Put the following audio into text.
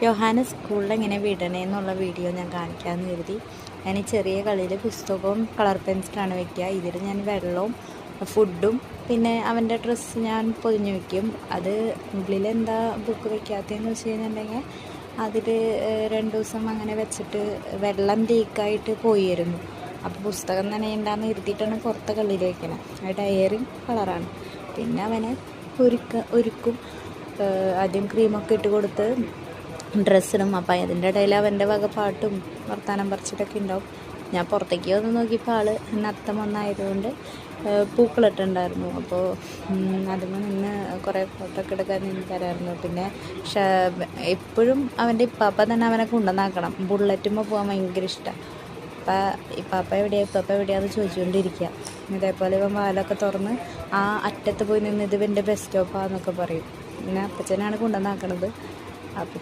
യോഹാനെ സ്കൂളിൽ എങ്ങനെ വിടണേ എന്നുള്ള വീഡിയോ ഞാൻ കാണിക്കാമെന്ന് കരുതി. ഞാൻ ഈ ചെറിയ കളിയിൽ പുസ്തകവും കളർ പെൻസിലാണ് വെക്കുക. ഇതിൽ ഞാൻ വെള്ളവും ഫുഡും പിന്നെ അവൻ്റെ ഡ്രസ്സ് ഞാൻ പൊതിഞ്ഞ് വയ്ക്കും. അത് ഉള്ളിൽ എന്താ ബുക്ക് വയ്ക്കാത്തതെന്ന് വെച്ച് കഴിഞ്ഞിട്ടുണ്ടെങ്കിൽ അതിൽ 2 ദിവസം അങ്ങനെ വെച്ചിട്ട് വെള്ളം ലീക്കായിട്ട് പോയിരുന്നു. അപ്പോൾ പുസ്തകം നനയണ്ടെന്ന് കരുതിയിട്ടാണ് പുറത്തെ കള്ളിയിൽ വയ്ക്കണം. ആ ഡയറി കളറാണ്. പിന്നെ അവനെ ഒരുക്കും. ആദ്യം ക്രീമൊക്കെ ഇട്ട് കൊടുത്ത് ഡ്രസ്സിനും. അപ്പം അതിൻ്റെ ഇടയിൽ അവൻ്റെ വക പാട്ടും വർത്താനം പറിച്ചിട്ടൊക്കെ ഉണ്ടാവും. ഞാൻ പുറത്തേക്ക് വന്ന് നോക്കിയപ്പോൾ ആൾ നത്തം ഒന്നായതുകൊണ്ട് പൂക്കളിട്ടുണ്ടായിരുന്നു. അപ്പോൾ അതിൽ നിന്ന് കുറേ ഫോട്ടോ ഒക്കെ എടുക്കാൻ തരായിരുന്നു. പിന്നെ എപ്പോഴും അവൻ്റെ ഇപ്പാപ്പ തന്നെ അവനെ കൊണ്ടുവന്നാക്കണം. ബുള്ളറ്റുമ്പോൾ പോകാൻ ഭയങ്കര ഇഷ്ടമാണ്. അപ്പം ഇപ്പാപ്പ എവിടെയാണെന്ന് ചോദിച്ചുകൊണ്ടിരിക്കുക. ഇതേപോലെ ഇവൻ വാലൊക്കെ തുറന്ന് ആ അറ്റത്ത് പോയി നിന്ന് ഇത് ഇവൻ്റെ ബസ് സ്റ്റോപ്പാന്നൊക്കെ പറയും. പിന്നെ അപ്പച്ചനാണ് കൊണ്ടുവന്നാക്കണത്. അപ്പച്ചൻ